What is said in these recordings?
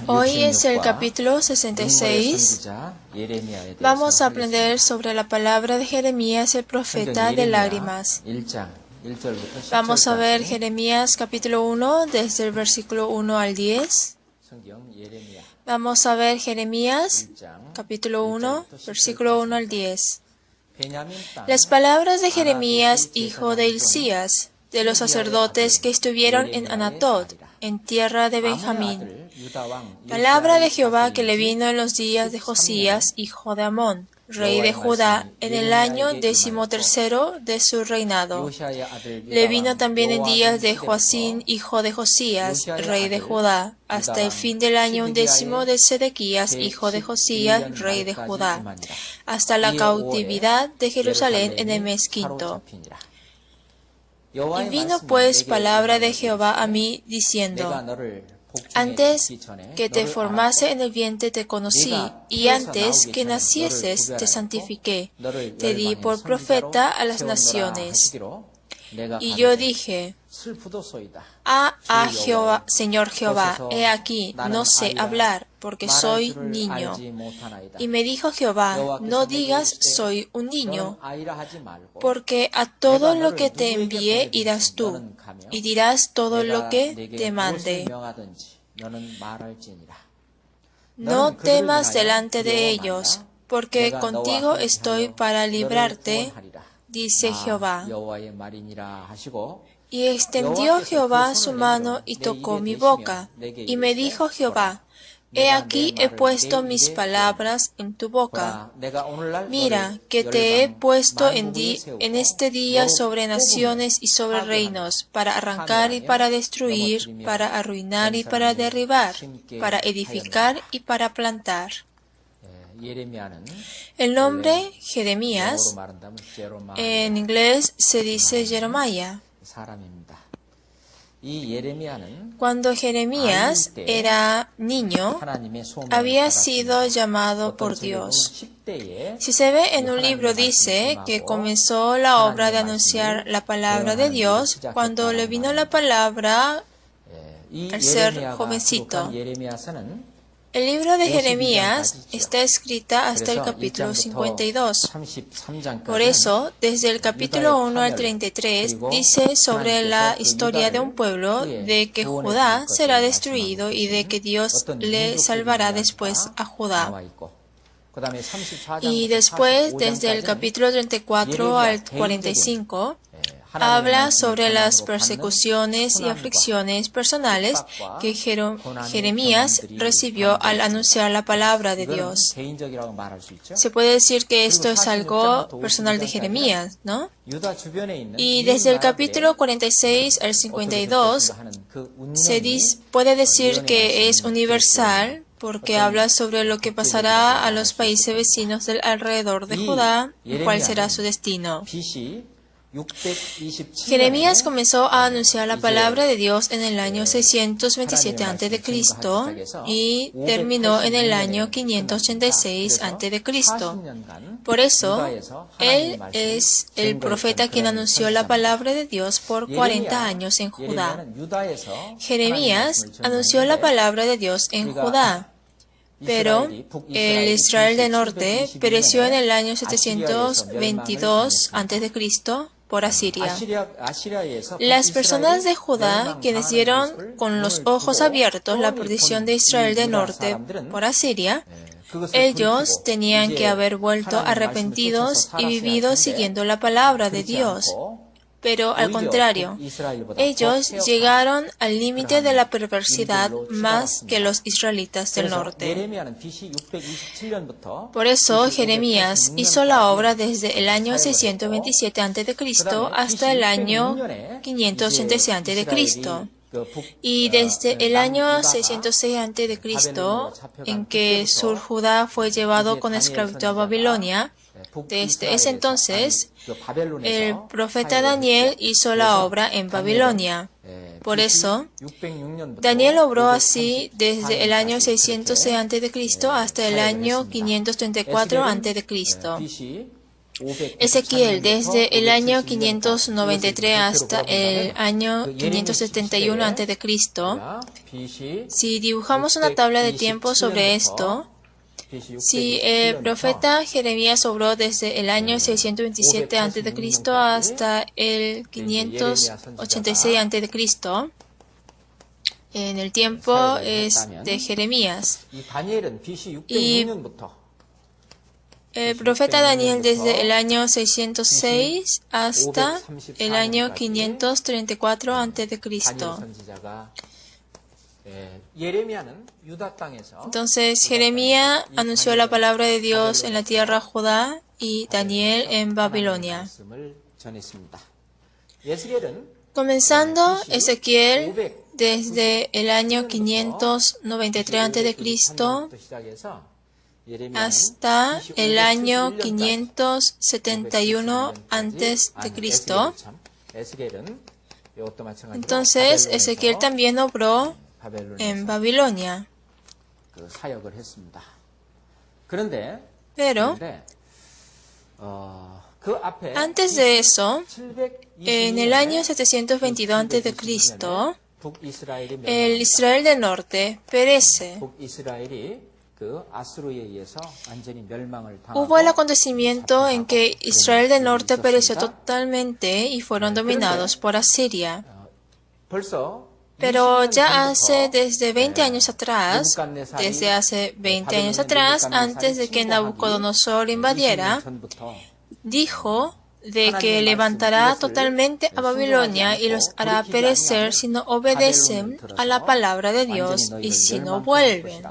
Hoy es el capítulo 66. Vamos a aprender sobre la palabra de Jeremías, el profeta de lágrimas. Vamos a ver Jeremías capítulo 1, desde el versículo 1 al 10. Vamos a ver Jeremías capítulo 1, versículo 1 al 10. Las palabras de Jeremías, hijo de Hilcías, de los sacerdotes que estuvieron en Anatot, en tierra de Benjamín. Palabra de Jehová que le vino en los días de Josías, hijo de Amón, rey de Judá, en el año 13º de su reinado. Le vino también en días de Joacín, hijo de Josías, rey de Judá, hasta el fin del año 10 de Sedequías, hijo de Josías, rey de Judá, hasta la cautividad de Jerusalén en el mes quinto. Y vino pues palabra de Jehová a mí, diciendo: Antes que te formase en el vientre te conocí, y antes que nacieses te santifiqué, te di por profeta a las naciones. Y yo dije: Jehová, Señor Jehová, he aquí, no sé hablar, porque soy niño. Y me dijo Jehová: No digas soy un niño, porque a todo lo que te envíe irás tú, y dirás todo lo que te mande. No temas delante de ellos, porque contigo estoy para librarte, dice Jehová. Y extendió Jehová su mano y tocó mi boca, y me dijo Jehová: He aquí he puesto mis palabras en tu boca. Mira, que te he puesto en este día sobre naciones y sobre reinos, para arrancar y para destruir, para arruinar y para derribar, para edificar y para plantar. El nombre Jeremías, en inglés se dice Jeremiah. Cuando Jeremías era niño, había sido llamado por Dios. Si se ve en un libro, dice que comenzó la obra de anunciar la palabra de Dios cuando le vino la palabra al ser jovencito. El libro de Jeremías está escrita hasta el capítulo 52. Por eso, desde el capítulo 1 al 33, dice sobre la historia de un pueblo, de que Judá será destruido y de que Dios le salvará después a Judá. Y después, desde el capítulo 34 al 45, habla sobre las persecuciones y aflicciones personales que Jeremías recibió al anunciar la palabra de Dios. Se puede decir que esto es algo personal de Jeremías, ¿no? Y desde el capítulo 46 al 52 puede decir que es universal, porque habla sobre lo que pasará a los países vecinos del alrededor de Judá y cuál será su destino. Jeremías comenzó a anunciar la palabra de Dios en el año 627 a.C. y terminó en el año 586 a.C. Por eso, él es el profeta quien anunció la palabra de Dios por 40 años en Judá. Jeremías anunció la palabra de Dios en Judá, pero el Israel del norte pereció en el año 722 a.C. por Asiria. Las personas de Judá, quienes vieron con los ojos abiertos la perdición de Israel del norte por Asiria, ellos tenían que haber vuelto arrepentidos y vivido siguiendo la palabra de Dios. Pero al contrario, ellos llegaron al límite de la perversidad más que los israelitas del norte. Por eso Jeremías hizo la obra desde el año 627 a.C. hasta el año 586 a.C. Y desde el año 606 a.C., en que Sur Judá fue llevado con esclavitud a Babilonia, desde ese entonces, el profeta Daniel hizo la obra en Babilonia. Por eso, Daniel obró así desde el año 606 a.C. hasta el año 534 a.C. Ezequiel, desde el año 593 hasta el año 571 a.C. Si dibujamos una tabla de tiempo sobre esto, si el profeta Jeremías obró desde el año 627 a.C. hasta el 586 a.C., en el tiempo es de Jeremías. Y el profeta Daniel desde el año 606 hasta el año 534 a.C. Entonces Jeremías anunció la palabra de Dios en la tierra Judá y Daniel en Babilonia. Comenzando Ezequiel desde el año 593 a.C. hasta el año 571 a.C. Entonces Ezequiel también obró en Babilonia. Pero antes de eso, en el año 722 a.C., el Israel del norte perece. Hubo el acontecimiento en que Israel del norte pereció totalmente y fueron dominados por Asiria. Pero ya desde 20 años atrás, antes de que Nabucodonosor invadiera, dijo de que levantará totalmente a Babilonia y los hará perecer si no obedecen a la palabra de Dios y si no vuelven.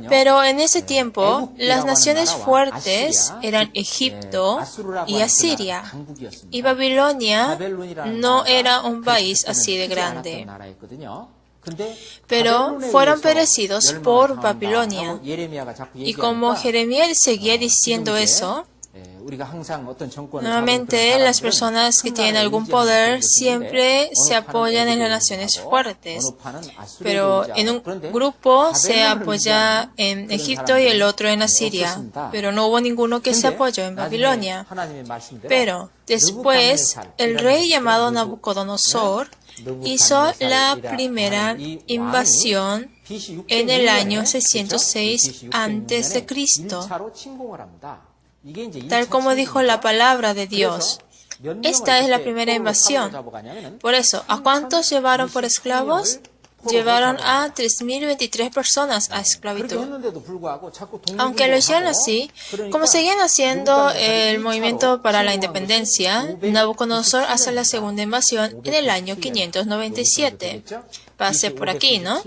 Pero en ese tiempo, las naciones fuertes eran Egipto y Asiria, y Babilonia no era un país así de grande. Pero fueron perecidos por Babilonia. Y como Jeremías seguía diciendo eso, nuevamente, las personas que tienen algún poder siempre se apoyan en las naciones fuertes, pero en un grupo se apoya en Egipto y el otro en Asiria, pero no hubo ninguno que se apoyó en Babilonia. Pero después, el rey llamado Nabucodonosor hizo la primera invasión en el año 606 a.C., tal como dijo la palabra de Dios. Esta es la primera invasión. Por eso, ¿a cuántos llevaron por esclavos? Llevaron a 3.023 personas a esclavitud. Aunque lo hicieron así, como seguían haciendo el movimiento para la independencia, Nabucodonosor hace la segunda invasión en el año 597. Pase por aquí, ¿no?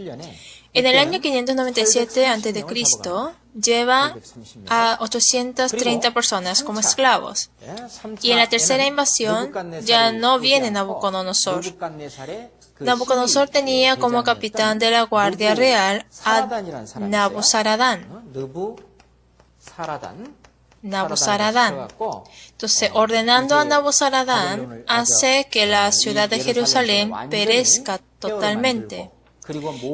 En el año 597 a.C., lleva a 830 personas como esclavos. Y en la tercera invasión ya no viene Nabucodonosor. Nabucodonosor tenía como capitán de la Guardia Real a Nabuzaradán. Entonces, ordenando a Nabuzaradán, hace que la ciudad de Jerusalén perezca totalmente.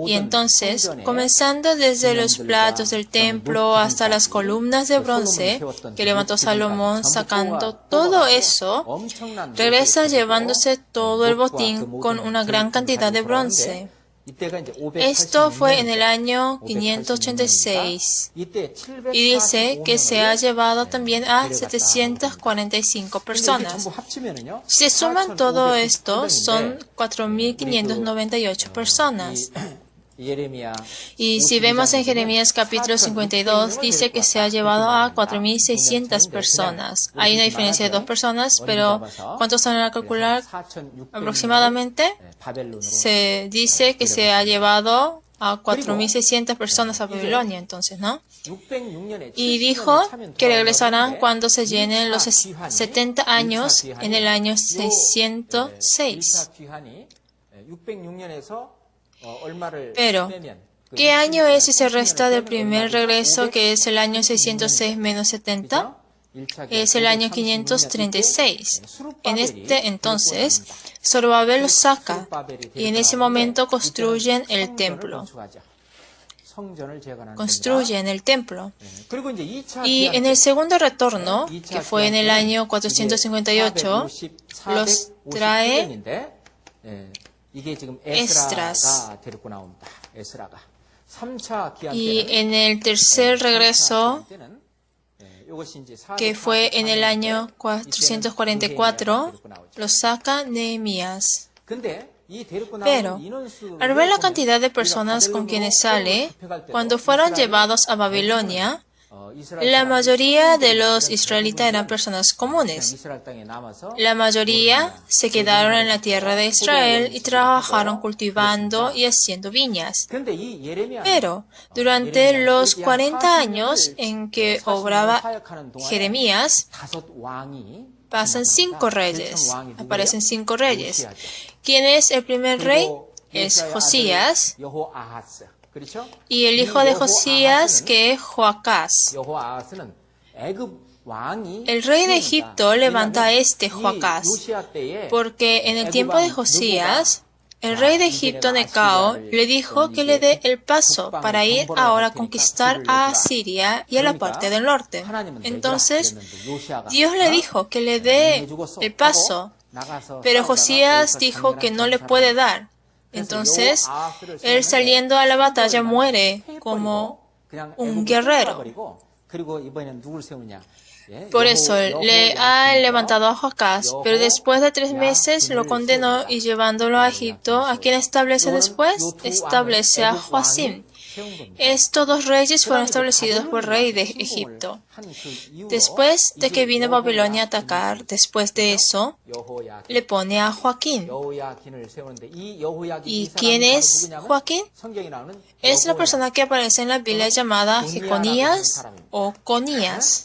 Y entonces, comenzando desde los platos del templo hasta las columnas de bronce que levantó Salomón, sacando todo eso, regresa llevándose todo el botín con una gran cantidad de bronce. Esto fue en el año 586 y dice que se ha llevado también a 745 personas. Si se suman todo esto, son 4.598 personas. Y si vemos en Jeremías capítulo 52, dice que se ha llevado a 4.600 personas. Hay una diferencia de 2 personas, pero ¿cuántos van a calcular aproximadamente? Se dice que se ha llevado a 4.600 personas a Babilonia, entonces, ¿no? Y dijo que regresarán cuando se llenen los 70 años en el año 606. Pero, ¿qué año es si se resta del primer regreso, que es el año 606 menos 70? Es el año 536. En este entonces, Zorobabel los saca y en ese momento construyen el templo. construyen el templo. Y en el segundo retorno, que fue en el año 458, los trae Esdras. Y en el tercer regreso, que fue en el año 444, lo saca Nehemías. Pero, al ver la cantidad de personas con quienes sale, cuando fueron llevados a Babilonia, la mayoría de los israelitas eran personas comunes. La mayoría se quedaron en la tierra de Israel y trabajaron cultivando y haciendo viñas. Pero durante los 40 años en que obraba Jeremías, pasan 5 reyes, aparecen 5 reyes. ¿Quién es el primer rey? Es Josías. Y el hijo de Josías, que es Joacás. El rey de Egipto levanta a este Joacás, porque en el tiempo de Josías, el rey de Egipto, Necao, le dijo que le dé el paso para ir ahora a conquistar a Asiria y a la parte del norte. Entonces, Dios le dijo que le dé el paso, pero Josías dijo que no le puede dar. Entonces, él saliendo a la batalla muere como un guerrero. Por eso le ha levantado a Joacás, pero después de 3 meses lo condenó y llevándolo a Egipto, ¿a quién establece después? Establece a Joacim. Estos 2 reyes fueron establecidos por el rey de Egipto. Después de que vino Babilonia a atacar, después de eso, le pone a Joaquín. ¿Y quién es Joaquín? Es la persona que aparece en la Biblia llamada Jeconías o Conías.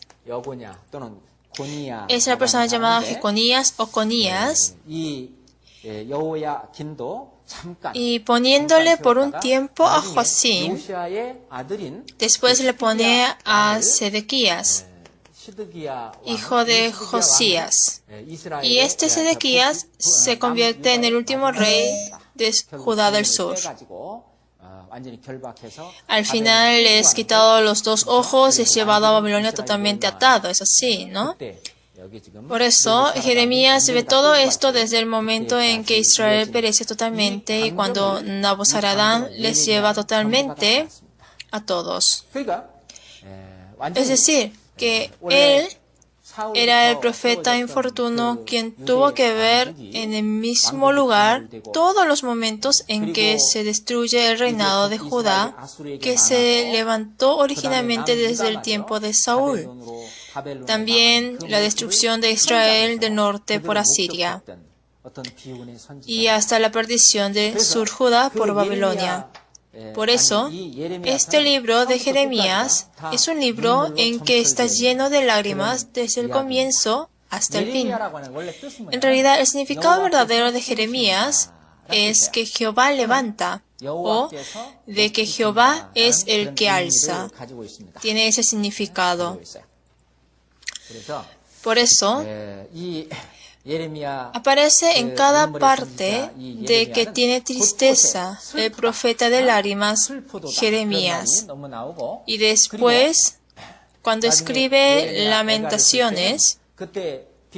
Es la persona llamada Jeconías o Conías. Y poniéndole por un tiempo a Joacim, después le pone a Sedequías, hijo de Josías. Y este Sedequías se convierte en el último rey de Judá del sur. Al final le es quitado los 2 ojos y es llevado a Babilonia totalmente atado. Es así, ¿no? Por eso, Jeremías ve todo esto desde el momento en que Israel perece totalmente y cuando Nabuzaradán les lleva totalmente a todos. Es decir, que él era el profeta infortuno quien tuvo que ver en el mismo lugar todos los momentos en que se destruye el reinado de Judá, que se levantó originalmente desde el tiempo de Saúl. También la destrucción de Israel del norte por Asiria y hasta la perdición de Sur Judá por Babilonia. Por eso, este libro de Jeremías es un libro en que está lleno de lágrimas desde el comienzo hasta el fin. En realidad, el significado verdadero de Jeremías es que Jehová levanta, o de que Jehová es el que alza. Tiene ese significado. Por eso, aparece en cada parte de que tiene tristeza el profeta de lágrimas, Jeremías. Y después, cuando escribe Lamentaciones,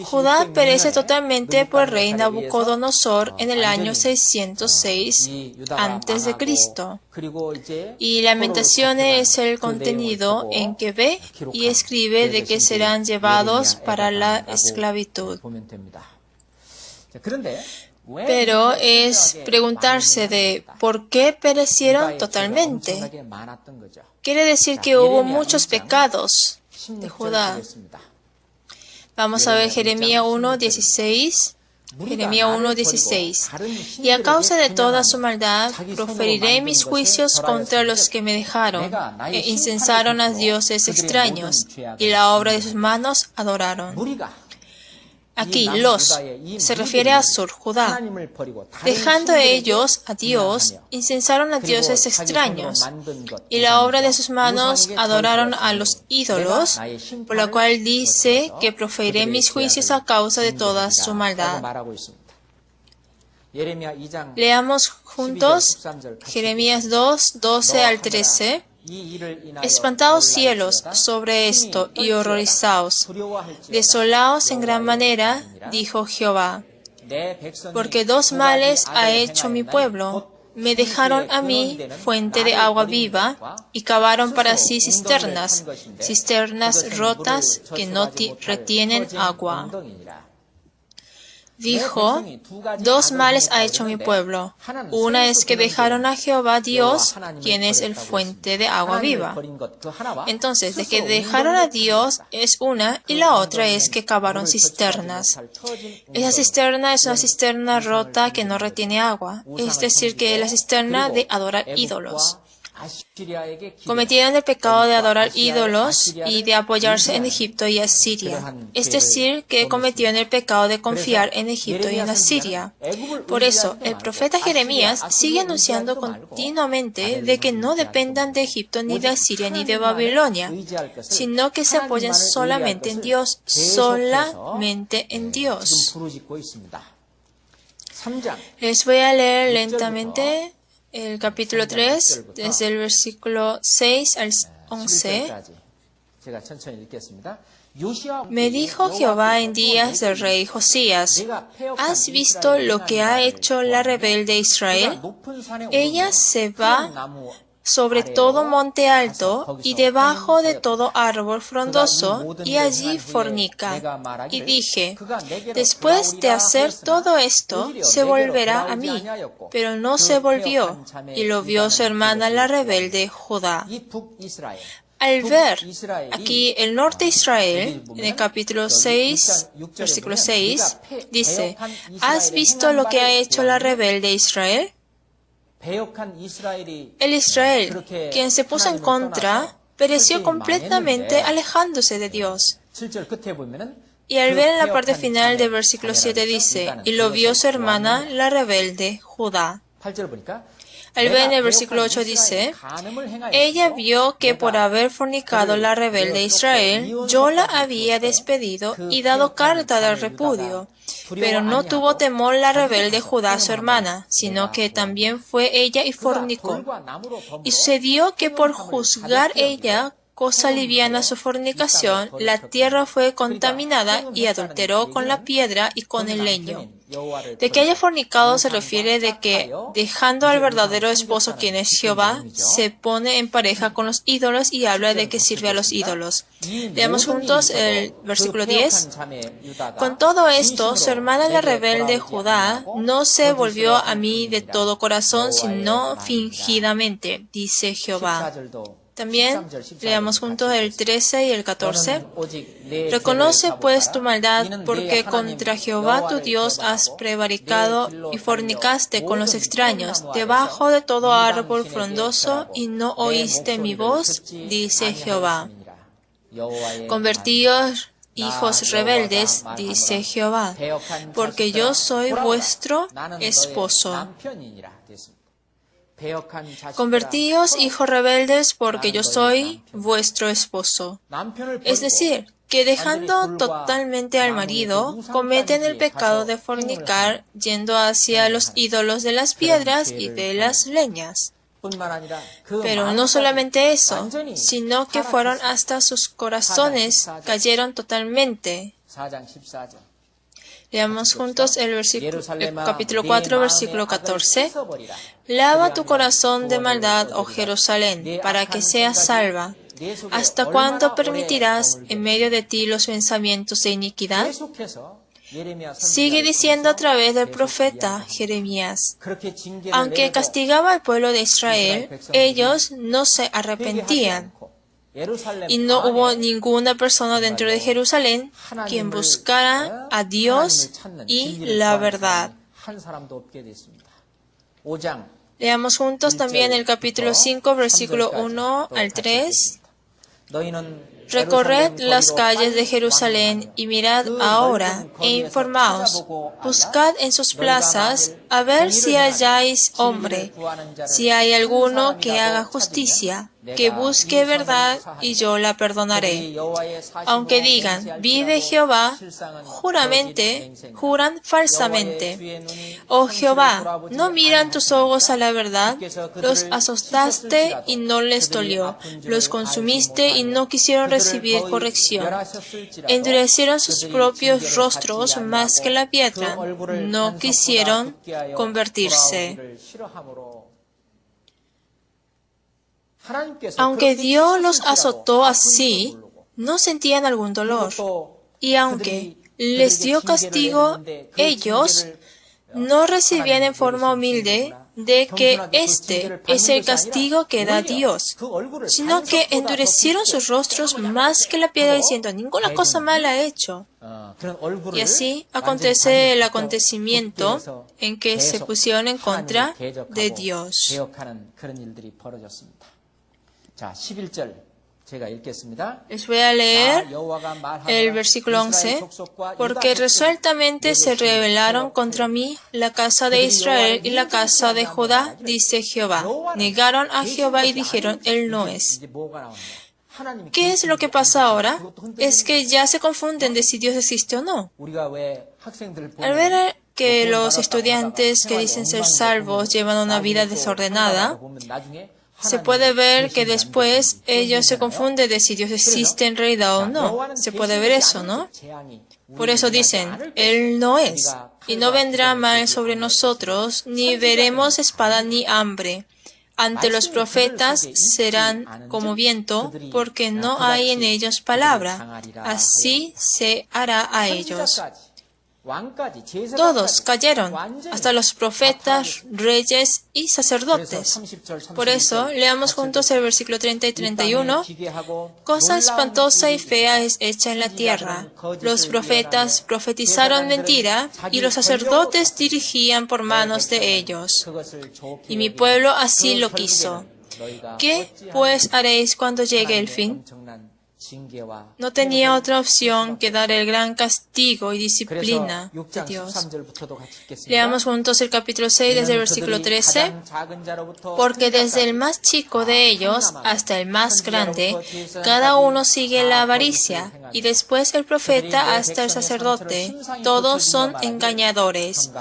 Judá perece totalmente por el rey Nabucodonosor en el año 606 a.C. Y Lamentaciones es el contenido en que ve y escribe de que serán llevados para la esclavitud. Pero es preguntarse de ¿por qué perecieron totalmente? Quiere decir que hubo muchos pecados de Judá. Vamos a ver Jeremías 1:16. Jeremías 1:16. Y a causa de toda su maldad, proferiré mis juicios contra los que me dejaron, e incensaron a dioses extraños, y la obra de sus manos adoraron. Aquí, se refiere a Sur Judá. Dejando ellos a Dios, incensaron a dioses extraños, y la obra de sus manos adoraron a los ídolos, por lo cual dice que proferiré mis juicios a causa de toda su maldad. Leamos juntos Jeremías 2, 12 al 13. Espantaos cielos sobre esto y horrorizaos. Desolaos en gran manera, dijo Jehová. Porque dos males ha hecho mi pueblo. Me dejaron a mí fuente de agua viva y cavaron para sí cisternas, cisternas rotas que no retienen agua. Dijo, dos males ha hecho mi pueblo. Una es que dejaron a Jehová Dios, quien es el fuente de agua viva. Entonces, de que dejaron a Dios es una, y la otra es que cavaron cisternas. Esa cisterna es una cisterna rota que no retiene agua, es decir, que es la cisterna de adorar ídolos. Cometieron el pecado de adorar ídolos y de apoyarse en Egipto y Asiria. Es decir, que cometieron el pecado de confiar en Egipto y en Asiria. Por eso, el profeta Jeremías sigue anunciando continuamente de que no dependan de Egipto, ni de Asiria, ni de Babilonia, sino que se apoyen solamente en Dios, solamente en Dios. Les voy a leer lentamente el capítulo 3, desde el versículo 6 al 11. Me dijo Jehová en días del rey Josías, ¿has visto lo que ha hecho la rebelde Israel? Ella se va sobre todo monte alto y debajo de todo árbol frondoso, y allí fornica. Y dije, después de hacer todo esto, se volverá a mí. Pero no se volvió, y lo vio su hermana la rebelde Judá. Al ver aquí el norte de Israel, en el capítulo 6, versículo 6, dice, ¿has visto lo que ha hecho la rebelde Israel? El Israel, quien se puso en contra, pereció completamente alejándose de Dios. Y al ver en la parte final del versículo 7 dice, y lo vio su hermana, la rebelde Judá. Al ver en el versículo 8 dice, ella vio que por haber fornicado la rebelde Israel, yo la había despedido y dado carta de repudio. Pero no tuvo temor la rebelde Judá su hermana, sino que también fue ella y fornicó. Y sucedió que por juzgar ella cosa liviana su fornicación, la tierra fue contaminada y adulteró con la piedra y con el leño. De que haya fornicado se refiere de que, dejando al verdadero esposo, quien es Jehová, se pone en pareja con los ídolos y habla de que sirve a los ídolos. Leamos juntos el versículo 10. Con todo esto, su hermana la rebelde Judá no se volvió a mí de todo corazón, sino fingidamente, dice Jehová. También leamos juntos el 13 y el 14. Reconoce pues tu maldad, porque contra Jehová tu Dios has prevaricado y fornicaste con los extraños, debajo de todo árbol frondoso, y no oíste mi voz, dice Jehová. Convertíos, hijos rebeldes, dice Jehová, porque yo soy vuestro esposo. Convertíos, hijos rebeldes, porque yo soy vuestro esposo. Es decir, que dejando totalmente al marido, cometen el pecado de fornicar, yendo hacia los ídolos de las piedras y de las leñas. Pero no solamente eso, sino que fueron hasta sus corazones, cayeron totalmente. Leamos juntos el capítulo 4, versículo 14. Lava tu corazón de maldad, oh Jerusalén, para que seas salva. ¿Hasta cuándo permitirás en medio de ti los pensamientos de iniquidad? Sigue diciendo a través del profeta Jeremías. Aunque castigaba al pueblo de Israel, ellos no se arrepentían. Y no hubo ninguna persona dentro de Jerusalén quien buscara a Dios y la verdad. Leamos juntos también el capítulo 5, versículo 1 al 3. Recorred las calles de Jerusalén y mirad ahora e informaos. Buscad en sus plazas a ver si halláis hombre, si hay alguno que haga justicia. que busque verdad y yo la perdonaré. Aunque digan, vive Jehová, juran falsamente. Oh Jehová, ¿no miran tus ojos a la verdad? Los azotaste y no les dolió. Los consumiste y no quisieron recibir corrección. Endurecieron sus propios rostros más que la piedra. No quisieron convertirse. Aunque Dios los azotó así, no sentían algún dolor. Y aunque les dio castigo, ellos no recibían en forma humilde de que este es el castigo que da Dios, sino que endurecieron sus rostros más que la piedra diciendo, ninguna cosa mala he hecho. Y así acontece el acontecimiento en que se pusieron en contra de Dios. Les voy a leer el versículo 11. Porque resueltamente se rebelaron contra mí la casa de Israel y la casa de Judá, dice Jehová. Negaron a Jehová y dijeron, Él no es. ¿Qué es lo que pasa ahora? Es que ya se confunden de si Dios existe o no. Al ver que los estudiantes que dicen ser salvos llevan una vida desordenada, se puede ver que después ellos se confunden de si Dios existe en realidad o no. Se puede ver eso, ¿no? Por eso dicen, Él no es, y no vendrá mal sobre nosotros, ni veremos espada ni hambre. Ante los profetas serán como viento, porque no hay en ellos palabra. Así se hará a ellos. Todos cayeron, hasta los profetas, reyes y sacerdotes. Por eso, leamos juntos el versículo 30 y 31. Cosa espantosa y fea es hecha en la tierra. Los profetas profetizaron mentira, y los sacerdotes dirigían por manos de ellos. Y mi pueblo así lo quiso. ¿Qué pues haréis cuando llegue el fin? No tenía otra opción que dar el gran castigo y disciplina de Dios. Leamos juntos el capítulo 6 desde el versículo 13. Porque desde el más chico de ellos hasta el más grande, cada uno sigue la avaricia, y después el profeta hasta el sacerdote. Todos son engañadores.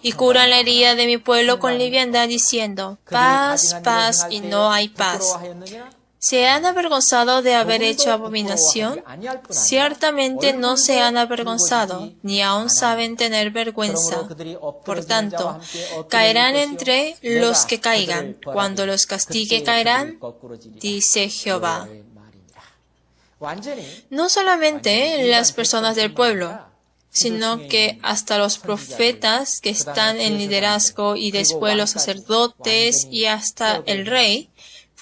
Y curan la herida de mi pueblo con liviandad, diciendo, paz, paz, y no hay paz. ¿Se han avergonzado de haber hecho abominación? Ciertamente no se han avergonzado, ni aún saben tener vergüenza. Por tanto, caerán entre los que caigan. Cuando los castigue caerán, dice Jehová. No solamente las personas del pueblo, sino que hasta los profetas que están en liderazgo y después los sacerdotes y hasta el rey,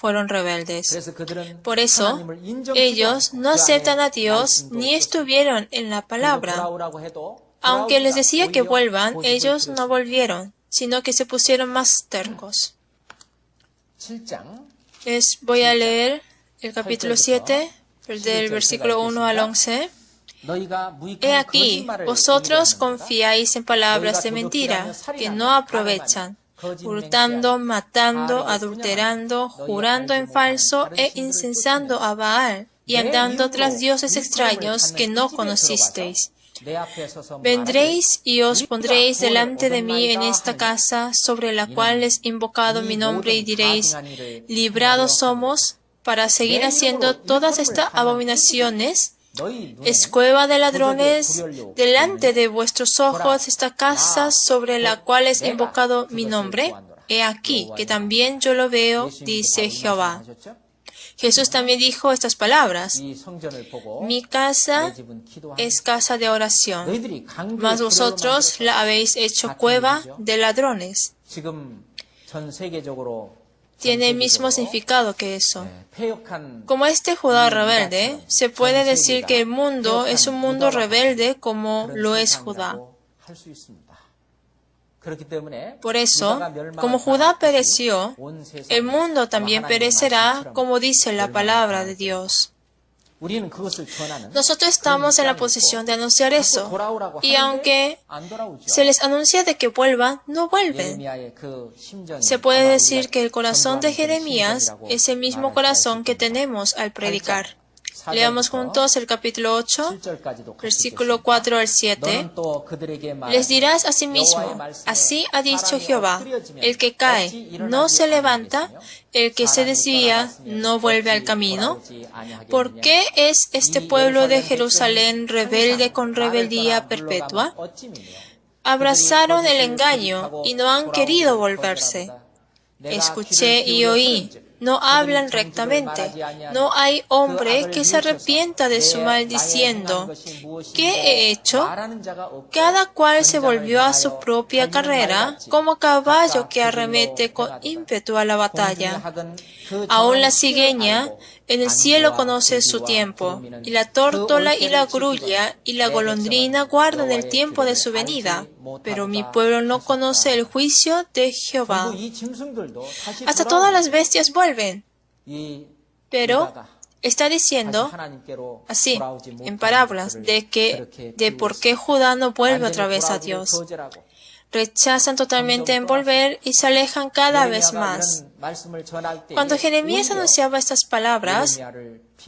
fueron rebeldes. Por eso, ellos no aceptan a Dios ni estuvieron en la palabra. Aunque les decía que vuelvan, ellos no volvieron, sino que se pusieron más tercos. Les voy a leer el capítulo 7, del versículo 1 al 11. He aquí, vosotros confiáis en palabras de mentira, que no aprovechan, hurtando, matando, adulterando, jurando en falso e incensando a Baal, y andando tras dioses extraños que no conocisteis. Vendréis y os pondréis delante de mí en esta casa, sobre la cual es invocado mi nombre, y diréis, librados somos, para seguir haciendo todas estas abominaciones. Es cueva de ladrones delante de vuestros ojos esta casa sobre la cual es invocado mi nombre. He aquí que también yo lo veo, dice Jehová. Jesús también dijo estas palabras. Mi casa es casa de oración, mas vosotros la habéis hecho cueva de ladrones. Tiene el mismo significado que eso. Como este Judá rebelde, se puede decir que el mundo es un mundo rebelde como lo es Judá. Por eso, como Judá pereció, el mundo también perecerá, como dice la palabra de Dios. Nosotros estamos en la posición de anunciar eso. Y aunque se les anuncia de que vuelvan, no vuelven. Se puede decir que el corazón de Jeremías es el mismo corazón que tenemos al predicar. Leamos juntos el capítulo 8, versículo 4 al 7. Les dirás a sí mismo, así ha dicho Jehová, el que cae no se levanta, el que se desvía no vuelve al camino. ¿Por qué es este pueblo de Jerusalén rebelde con rebeldía perpetua? Abrazaron el engaño y no han querido volverse. Escuché y oí. No hablan rectamente. No hay hombre que se arrepienta de su mal diciendo, ¿qué he hecho? Cada cual se volvió a su propia carrera, como caballo que arremete con ímpetu a la batalla. Aún la cigüeña en el cielo conoce su tiempo, y la tórtola y la grulla y la golondrina guardan el tiempo de su venida. Pero mi pueblo no conoce el juicio de Jehová. Hasta todas las bestias vuelven. Pero está diciendo así, en parábolas, de por qué Judá no vuelve otra vez a Dios. Rechazan totalmente en volver y se alejan cada vez más. Cuando Jeremías anunciaba estas palabras,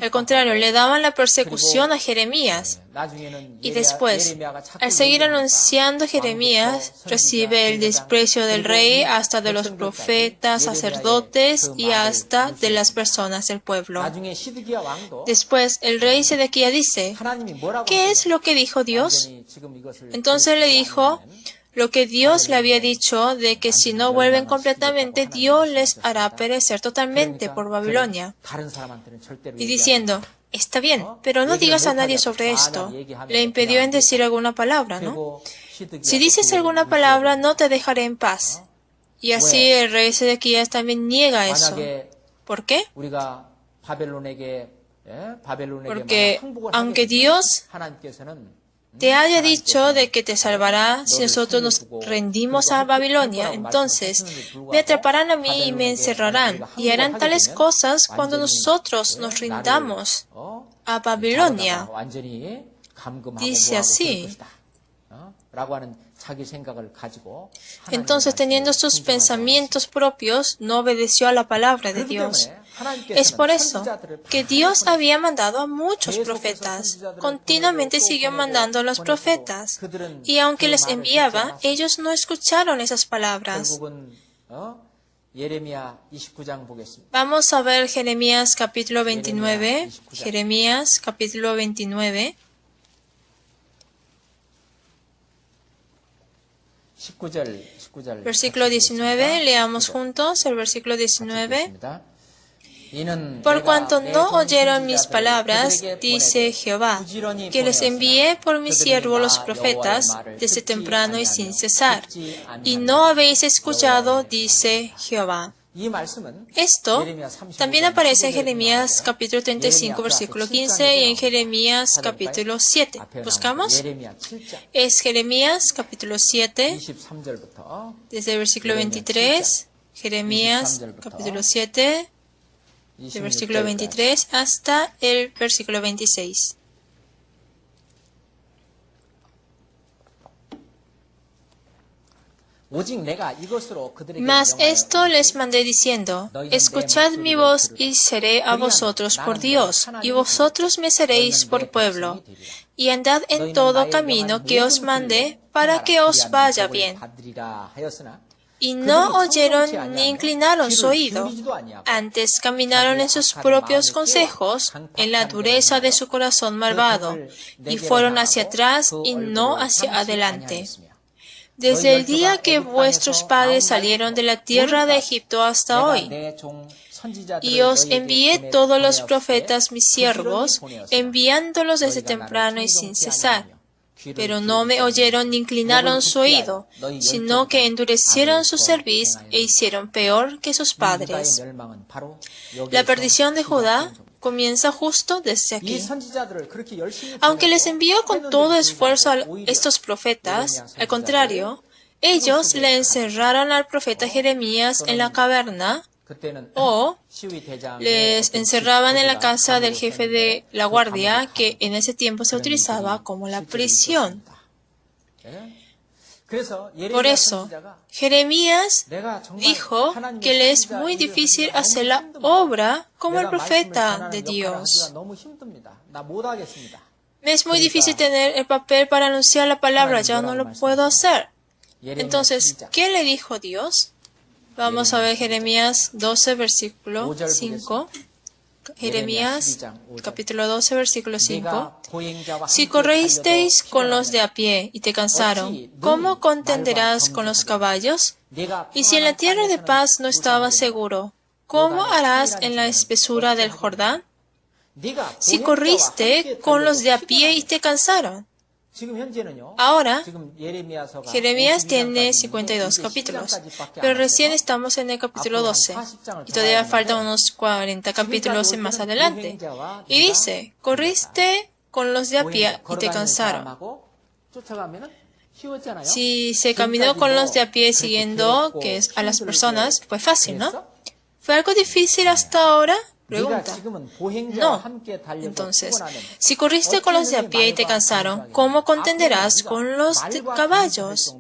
al contrario, le daban la persecución a Jeremías. Y después, al seguir anunciando, Jeremías recibe el desprecio del rey, hasta de los profetas, sacerdotes y hasta de las personas del pueblo. Después, el rey Sedequías dice, ¿qué es lo que dijo Dios? Entonces le dijo, lo que Dios le había dicho de que si no vuelven completamente, Dios les hará perecer totalmente por Babilonia. Y diciendo, está bien, pero no digas a nadie sobre esto. Le impidió en decir alguna palabra, ¿no? Si dices alguna palabra, no te dejaré en paz. Y así el rey Sedequías también niega eso. ¿Por qué? Porque aunque Dios te haya dicho de que te salvará si nosotros nos rendimos a Babilonia, entonces me atraparán a mí y me encerrarán, y harán tales cosas cuando nosotros nos rindamos a Babilonia. Dice así. Entonces, teniendo sus pensamientos propios, no obedeció a la palabra de Dios. Es por eso que Dios había mandado a muchos profetas. Continuamente siguió mandando a los profetas. Y aunque les enviaba, ellos no escucharon esas palabras. Vamos a ver Jeremías capítulo 29. Jeremías capítulo 29. Versículo 19, leamos juntos el versículo 19. Por cuanto no oyeron mis palabras, dice Jehová, que les envié por mi siervo los profetas desde temprano y sin cesar, y no habéis escuchado, dice Jehová. Esto también aparece en Jeremías capítulo 35, versículo 15 y en Jeremías capítulo 7. ¿Buscamos? Es Jeremías capítulo 7, desde el versículo 23, Jeremías capítulo 7, del versículo 23 hasta el versículo 26. Mas esto les mandé diciendo, escuchad mi voz y seré a vosotros por Dios, y vosotros me seréis por pueblo, y andad en todo camino que os mandé para que os vaya bien. Y no oyeron ni inclinaron su oído, antes caminaron en sus propios consejos, en la dureza de su corazón malvado, y fueron hacia atrás y no hacia adelante. Desde el día que vuestros padres salieron de la tierra de Egipto hasta hoy, y os envié todos los profetas mis siervos, enviándolos desde temprano y sin cesar. Pero no me oyeron ni inclinaron su oído, sino que endurecieron su cerviz e hicieron peor que sus padres. La perdición de Judá comienza justo desde aquí. Aunque les envió con todo esfuerzo a estos profetas, al contrario, ellos le encerraron al profeta Jeremías en la caverna o les encerraban en la casa del jefe de la guardia, que en ese tiempo se utilizaba como la prisión. Por eso, Jeremías dijo que le es muy difícil hacer la obra como el profeta de Dios. Me es muy difícil tener el papel para anunciar la palabra, ya no lo puedo hacer. Entonces, ¿qué le dijo Dios? Vamos a ver Jeremías 12, versículo 5. Jeremías, capítulo 12, versículo 5. Si corristeis con los de a pie y te cansaron, ¿cómo contenderás con los caballos? Y si en la tierra de paz no estabas seguro, ¿cómo harás en la espesura del Jordán? Si corriste con los de a pie y te cansaron. Ahora, Jeremías tiene 52 capítulos, pero recién estamos en el capítulo 12 y todavía faltan unos 40 capítulos más adelante. Y dice, corriste con los de a pie y te cansaron. Si se caminó con los de a pie siguiendo que es a las personas, fue fácil, ¿no? ¿Fue algo difícil hasta ahora? Pregunta. No. Entonces, si corriste con los de a pie y te cansaron, ¿cómo contenderás con los caballos?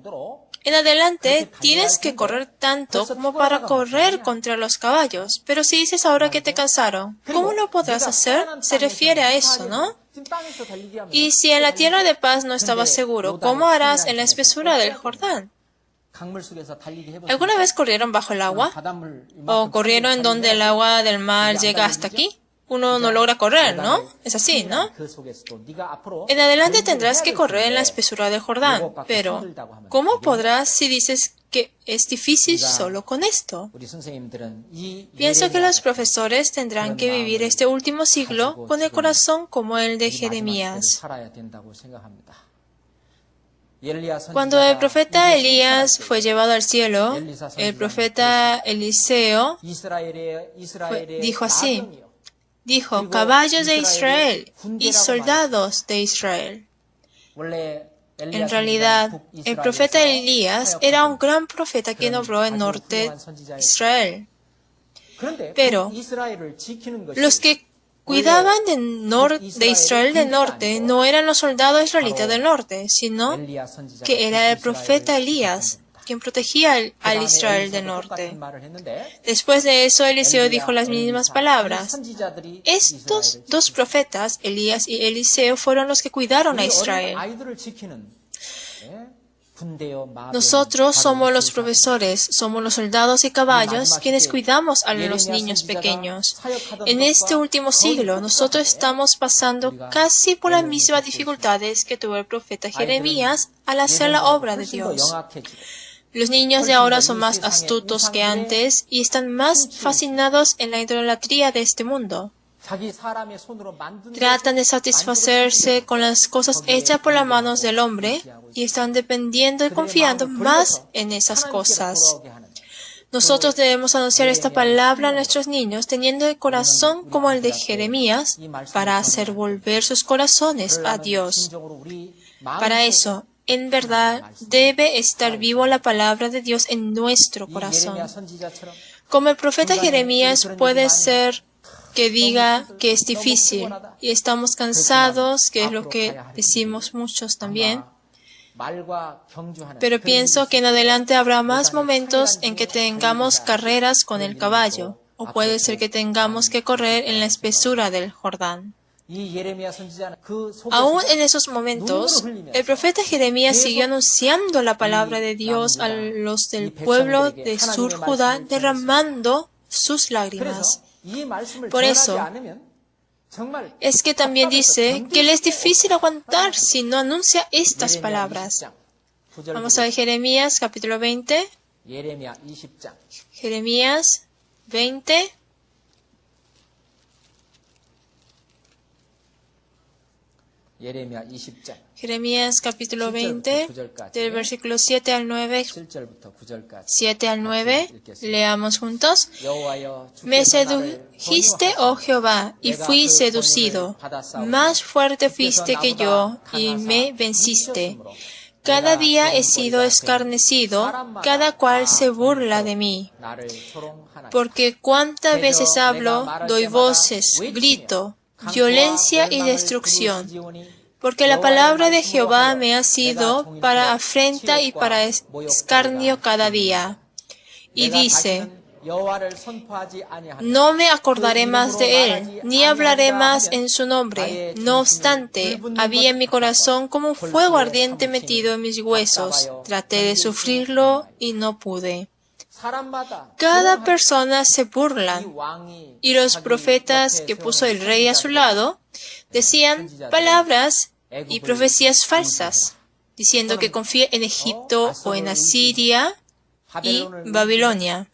En adelante tienes que correr tanto como para correr contra los caballos. Pero si dices ahora que te cansaron, ¿cómo lo podrás hacer? Se refiere a eso, ¿no? Y si en la tierra de paz no estabas seguro, ¿cómo harás en la espesura del Jordán? ¿Alguna vez corrieron bajo el agua? ¿O corrieron en donde el agua del mar llega hasta aquí? Uno no logra correr, ¿no? Es así, ¿no? En adelante tendrás que correr en la espesura del Jordán. Pero, ¿cómo podrás si dices que es difícil solo con esto? Pienso que los profesores tendrán que vivir este último siglo con el corazón como el de Jeremías. Cuando el profeta Elías fue llevado al cielo, el profeta Eliseo dijo así, dijo, caballos de Israel y soldados de Israel. En realidad, el profeta Elías era un gran profeta que obró en norte de Israel. Pero los que cuidaban de Israel del norte no eran los soldados israelitas del norte, sino que era el profeta Elías quien protegía al Israel del norte. Después de eso, Eliseo dijo las mismas palabras. Estos dos profetas, Elías y Eliseo, fueron los que cuidaron a Israel. Nosotros somos los profesores, somos los soldados y caballos quienes cuidamos a los niños pequeños. En este último siglo, nosotros estamos pasando casi por las mismas dificultades que tuvo el profeta Jeremías al hacer la obra de Dios. Los niños de ahora son más astutos que antes y están más fascinados en la idolatría de este mundo. Tratan de satisfacerse con las cosas hechas por las manos del hombre y están dependiendo y confiando más en esas cosas. Nosotros debemos anunciar esta palabra a nuestros niños teniendo el corazón como el de Jeremías para hacer volver sus corazones a Dios. Para eso, en verdad, debe estar vivo la palabra de Dios en nuestro corazón. Como el profeta Jeremías puede ser que diga que es difícil y estamos cansados, que es lo que decimos muchos también. Pero pienso que en adelante habrá más momentos en que tengamos carreras con el caballo, o puede ser que tengamos que correr en la espesura del Jordán. Aún en esos momentos, el profeta Jeremías siguió anunciando la palabra de Dios a los del pueblo de Sur Judá, derramando sus lágrimas. Por eso, es que también dice que le es difícil aguantar si no anuncia estas palabras. Vamos a ver Jeremías capítulo 20. Jeremías 20. Jeremías capítulo 20, del versículo 7 al 9. 7 al 9, leamos juntos. Me sedujiste, oh Jehová, y fui seducido. Más fuerte fuiste que yo, y me venciste. Cada día he sido escarnecido, cada cual se burla de mí. Porque cuántas veces hablo, doy voces, grito, violencia y destrucción. Porque la palabra de Jehová me ha sido para afrenta y para escarnio cada día. Y dice, no me acordaré más de él, ni hablaré más en su nombre. No obstante, había en mi corazón como un fuego ardiente metido en mis huesos. Traté de sufrirlo y no pude. Cada persona se burla, y los profetas que puso el rey a su lado decían palabras y profecías falsas, diciendo que confíe en Egipto o en Asiria y Babilonia.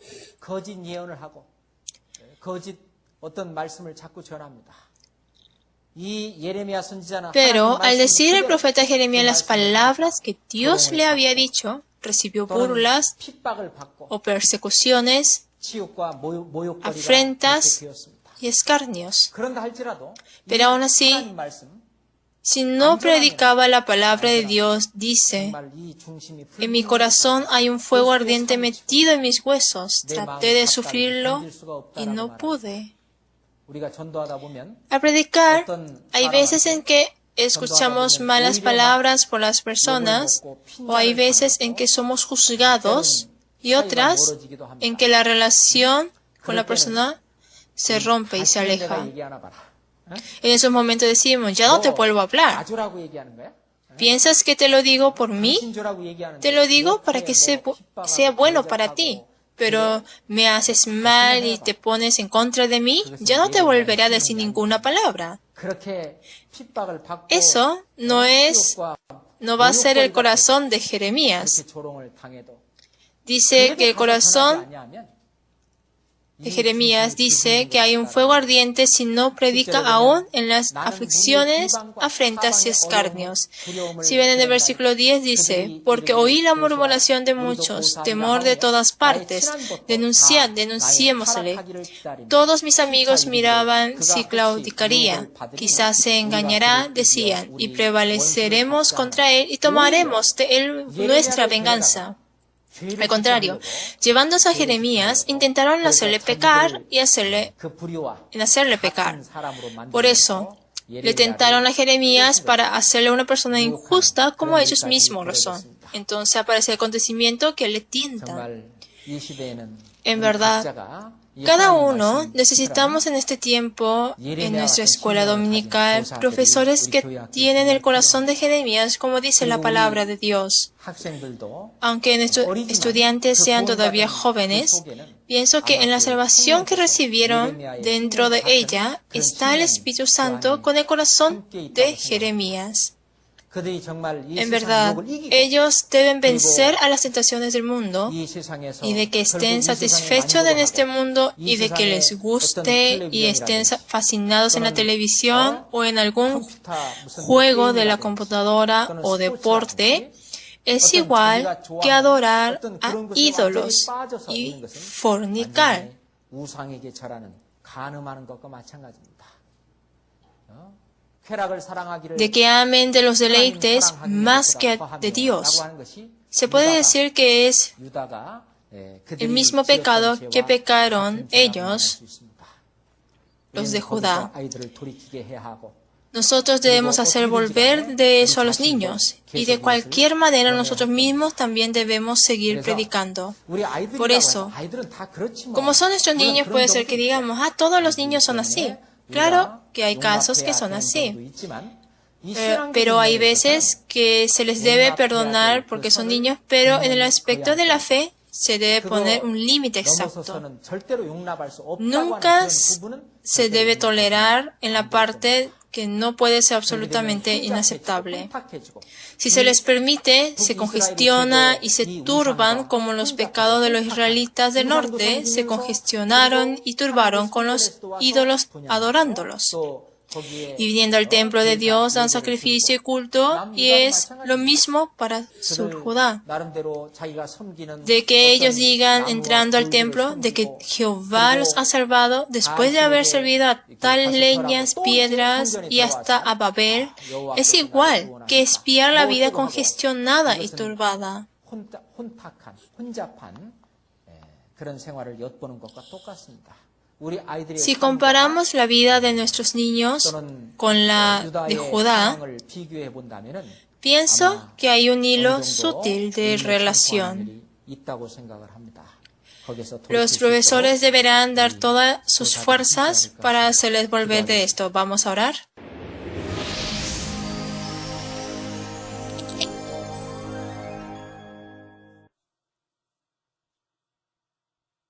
Pero al decir el profeta Jeremías las palabras que Dios le había dicho, recibió burlas o persecuciones, afrentas y escarnios. Pero aún así, si no predicaba la palabra de Dios, dice, en mi corazón hay un fuego ardiente metido en mis huesos. Traté de sufrirlo y no pude. Al predicar, hay veces en que escuchamos malas palabras por las personas, o hay veces en que somos juzgados, y otras en que la relación con la persona se rompe y se aleja. En esos momentos decimos, ya no te vuelvo a hablar. ¿Piensas que te lo digo por mí? Te lo digo para que sea bueno para ti. Pero me haces mal y te pones en contra de mí, ya no te volveré a decir ninguna palabra. Eso no va a ser el corazón de Jeremías. Dice que el corazón de Jeremías dice que hay un fuego ardiente si no predica aún en las aflicciones, afrentas y escarnios. Si ven en el versículo 10 dice, porque oí la murmuración de muchos, temor de todas partes, denunciémosle. Todos mis amigos miraban si claudicaría, quizás se engañará, decían, y prevaleceremos contra él y tomaremos de él nuestra venganza. Al contrario, llevándose a Jeremías, intentaron hacerle pecar y hacerle pecar. Por eso, le tentaron a Jeremías para hacerle una persona injusta como ellos mismos lo son. Entonces aparece el acontecimiento que le tientan. En verdad, cada uno necesitamos en este tiempo, en nuestra escuela dominical, profesores que tienen el corazón de Jeremías, como dice la palabra de Dios. Aunque nuestros estudiantes sean todavía jóvenes, pienso que en la salvación que recibieron dentro de ella está el Espíritu Santo con el corazón de Jeremías. En verdad, ellos deben vencer a las tentaciones del mundo y de que estén satisfechos en este mundo y de que les guste y estén fascinados en la televisión o en algún juego de la computadora o deporte. Es igual que adorar a ídolos y fornicar. De que amen de los deleites más que de Dios. Se puede decir que es el mismo pecado que pecaron ellos, los de Judá. Nosotros debemos hacer volver de eso a los niños, y de cualquier manera nosotros mismos también debemos seguir predicando. Por eso, como son nuestros niños, puede ser que digamos, todos los niños son así. Claro que hay casos que son así, pero hay veces que se les debe perdonar porque son niños, pero en el aspecto de la fe se debe poner un límite exacto. Nunca se debe tolerar en la parte que no puede ser absolutamente inaceptable. Si se les permite, se congestiona y se turban como los pecados de los israelitas del norte se congestionaron y turbaron con los ídolos adorándolos. Y viniendo al templo de Dios dan sacrificio y culto, y es lo mismo para Sur Judá. De que ellos digan entrando al templo de que Jehová los ha salvado después de haber servido a tales leñas, piedras y hasta a Babel, es igual que espiar la vida congestionada y turbada. Si comparamos la vida de nuestros niños con la de Judá, pienso que hay un hilo sutil de relación. Los profesores deberán dar todas sus fuerzas para hacerles volver de esto. Vamos a orar.